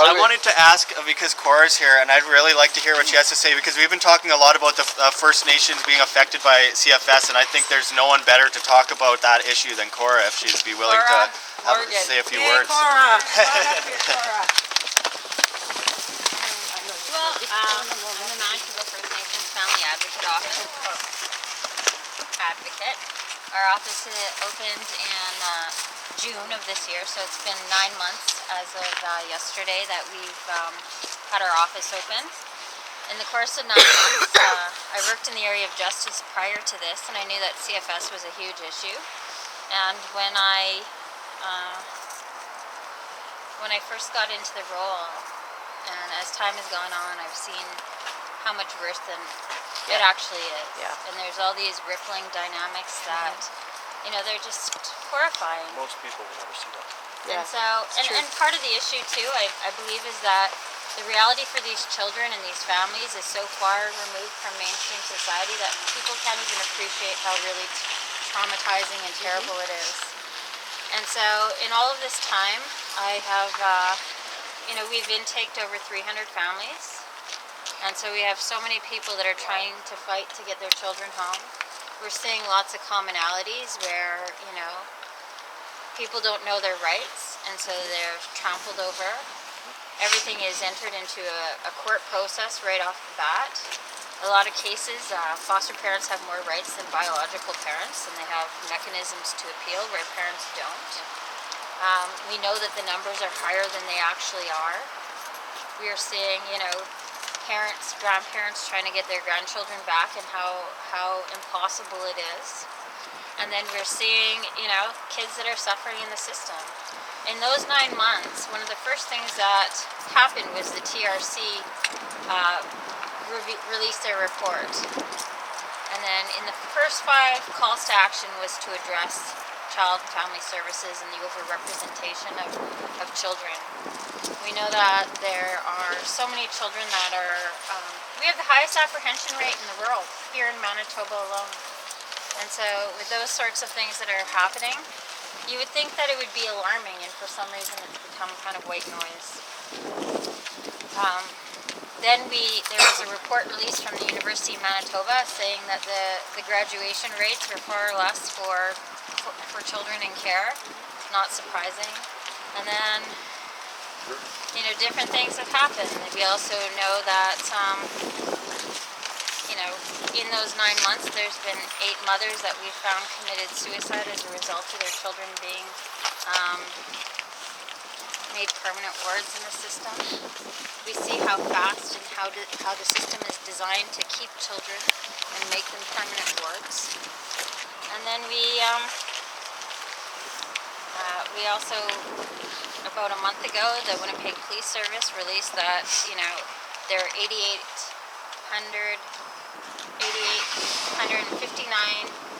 I wanted to ask, because Cora's here, and I'd really like to hear what she has to say, because we've been talking a lot about the First Nations being affected by CFS, and I think there's no one better to talk about that issue than Cora, if she'd be willing to say a few words. Cora. Well, I'm the Manitoba First Nations Family Advocate Office. Our office opened in June of this year, so it's been 9 months as of yesterday that we've had our office open. In the course of 9 months, I worked in the area of justice prior to this, and I knew that CFS was a huge issue. And when I first got into the role, and as time has gone on, I've seen how much worse than it actually is. Yeah. And there's all these rippling dynamics that, they're just horrifying. Most people will never see that. Yeah, And so, and part of the issue too, I believe, is that the reality for these children and these families is so far removed from mainstream society that people can't even appreciate how really traumatizing and terrible it is. And so, in all of this time, I have, we've intaked over 300 families. And so we have so many people that are trying to fight to get their children home. We're seeing lots of commonalities where, people don't know their rights, and so they're trampled over. Everything is entered into a court process right off the bat. A lot of cases, foster parents have more rights than biological parents, and they have mechanisms to appeal where parents don't. We know that the numbers are higher than they actually are. We are seeing, parents, grandparents trying to get their grandchildren back, and how impossible it is. And then we're seeing, kids that are suffering in the system. In those 9 months, one of the first things that happened was the TRC released their report. And then in the first 5 calls to action was to address child and family services and the overrepresentation of children. We know that there are so many children that are, we have the highest apprehension rate in the world here in Manitoba alone. And so with those sorts of things that are happening, you would think that it would be alarming, and for some reason it's become kind of white noise. Then there was a report released from the University of Manitoba saying that the graduation rates were far less for children in care. Not surprising. And then, different things have happened. We also know that, in those 9 months, there's been 8 mothers that we've found committed suicide as a result of their children being made permanent wards in the system. We see how fast and how the system is designed to keep children and make them permanent wards. And then we also, about a month ago, the Winnipeg Police Service released that, there are 859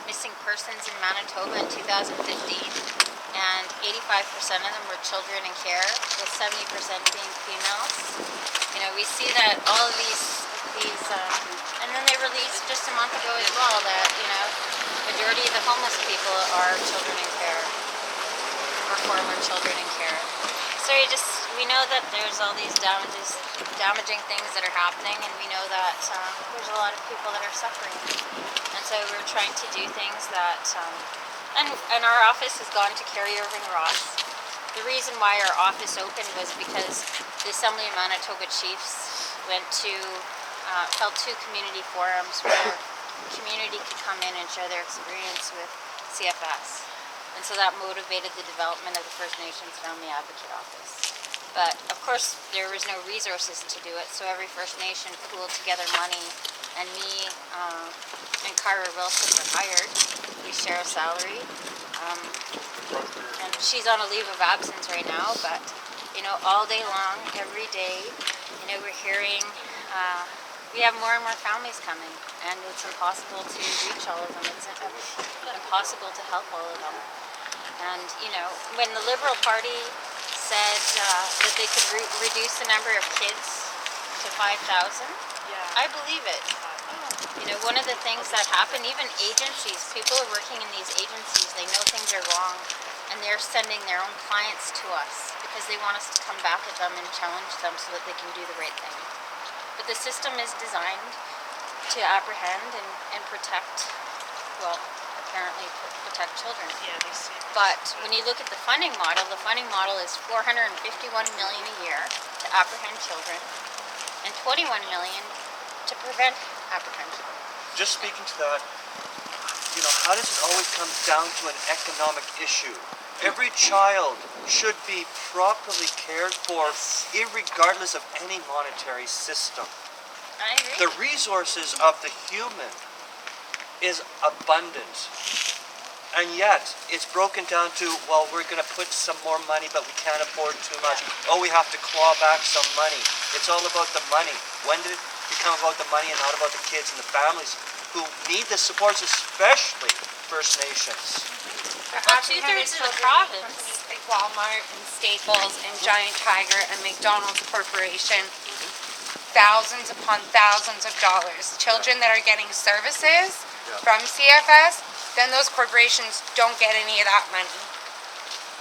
missing persons in Manitoba in 2015, and 85% of them were children in care, with 70% being females. We see that all of these, and then they released just a month ago as well that, majority of the homeless people are children in care, or former children in care. So we know that there's all these damaging things that are happening, and we know that there's a lot of people that are suffering. And so we're trying to do things that, and our office has gone to Carrie Irving Ross. The reason why our office opened was because the Assembly of Manitoba Chiefs held 2 community forums where community could come in and share their experience with CFS. And so that motivated the development of the First Nations Family Advocate Office. But of course there was no resources to do it, so every First Nation pooled together money, and me and Kyra Wilson were hired. We share a salary. And she's on a leave of absence right now, but all day long, every day, we're hearing we have more and more families coming, and it's impossible to reach all of them. It's impossible to help all of them. And, when the Liberal Party said that they could reduce the number of kids to 5,000, I believe it. One of the things that happen, even agencies, people are working in these agencies, they know things are wrong, and and they're sending their own clients to us because they want us to come back at them and challenge them so that they can do the right thing. But the system is designed to apprehend and protect, well, apparently protect children. Yeah, they see. But when you look at the funding model is $451 million a year to apprehend children and $21 million to prevent apprehension. Just speaking to that, how does it always come down to an economic issue? Every child should be properly cared for, irregardless of any monetary system. I agree. The resources of the human is abundant. And yet, it's broken down to, well, we're going to put some more money, but we can't afford too much. Oh, we have to claw back some money. It's all about the money. When did it become about the money and not about the kids and the families who need the supports, especially First Nations? Well, 2/3 of the province. Companies like Walmart and Staples and Giant Tiger and McDonald's Corporation, thousands upon thousands of dollars. Children that are getting services from CFS, then those corporations don't get any of that money.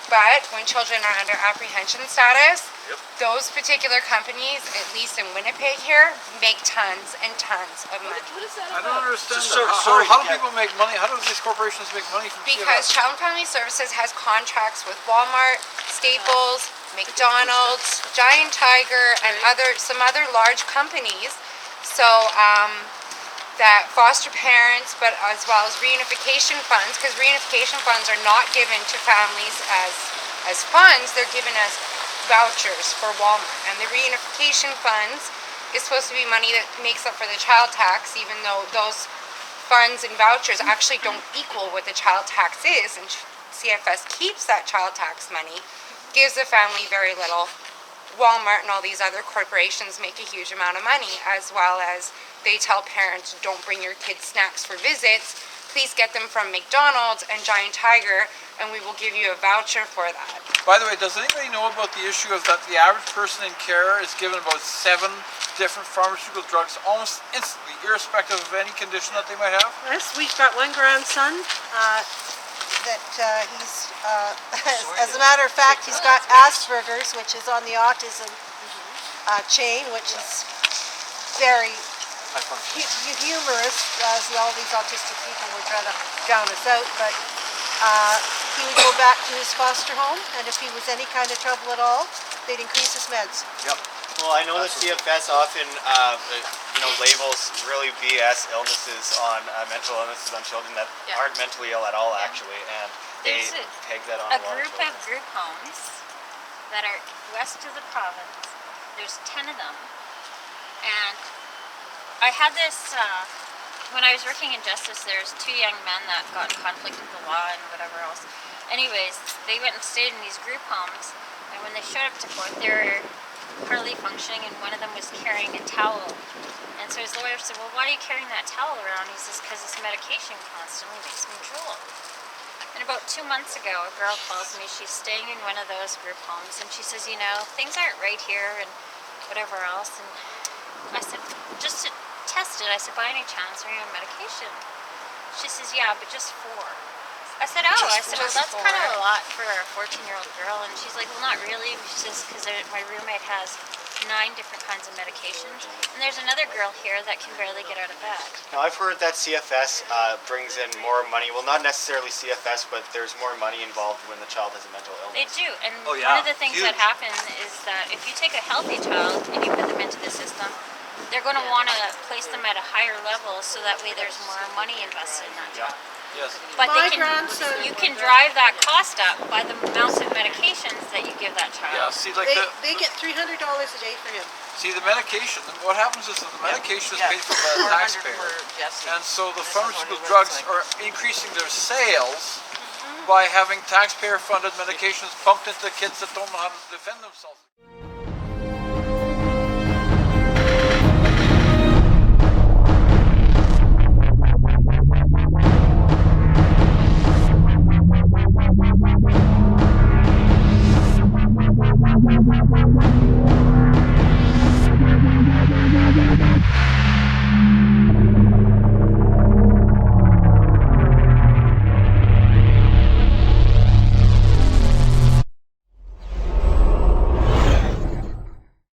But when children are under apprehension status, those particular companies, at least in Winnipeg here, make tons and tons of money. I don't understand So- that. sorry How to do get- people make money? How do these corporations make money from Because CFS? Child and Family Services has contracts with Walmart, Staples, McDonald's, Giant Tiger, and some other large companies. So that foster parents, but as well as reunification funds, because reunification funds are not given to families as funds, they're given as vouchers for Walmart. And the reunification funds is supposed to be money that makes up for the child tax, even though those funds and vouchers actually don't equal what the child tax is, and CFS keeps that child tax money, gives the family very little. Walmart and all these other corporations make a huge amount of money, as well as they tell parents, don't bring your kids snacks for visits, please get them from McDonald's and Giant Tiger, and we will give you a voucher for that. By the way, does anybody know about the issue of that the average person in care is given about 7 different pharmaceutical drugs almost instantly, irrespective of any condition that they might have? Yes, we've got one grandson that he's, as a matter of fact, he's got Asperger's, which is on the autism chain, which is very humorous, as all these autistic people were trying to drown us out. But he would go back to his foster home, and if he was any kind of trouble at all, they'd increase his meds. Yep. Well, I know that CFS often, labels really BS illnesses on mental illnesses on children that aren't mentally ill at all, actually, and they There's peg that on a a lot group of of group homes that are west of the province. There's 10 of them, and I had this when I was working in justice. There's 2 young men that got in conflict with the law and whatever else. Anyways, they went and stayed in these group homes, and when they showed up to court, they were hardly functioning, and one of them was carrying a towel. And so his lawyer said, well, why are you carrying that towel around? He says, because this medication constantly makes me drool. And about 2 months ago, a girl calls me. She's staying in one of those group homes, and she says, things aren't right here and whatever else. And I said, just to test it, I said, by any chance, are you on medication? She says, yeah, but just 4. I said, oh, well, that's kind of a lot for a 14-year-old girl. And she's like, well, not really. She says, because my roommate has 9 different kinds of medications. And there's another girl here that can barely get out of bed. Now, I've heard that CFS brings in more money. Well, not necessarily CFS, but there's more money involved when the child has a mental They illness. do. And Oh, one yeah. of the things that happen is that if you take a healthy child and you put them into the system, they're going to want to place them at a higher level so that way there's more money invested in that child. Yes. But My you grandson- can drive that cost up by the amount of medications that you give that child. Yeah, see, like They get $300 a day for him. the medication, what happens is that the medication is paid for by the taxpayer. And so the pharmaceutical drugs are increasing their sales by having taxpayer-funded medications pumped into kids that don't know how to defend themselves.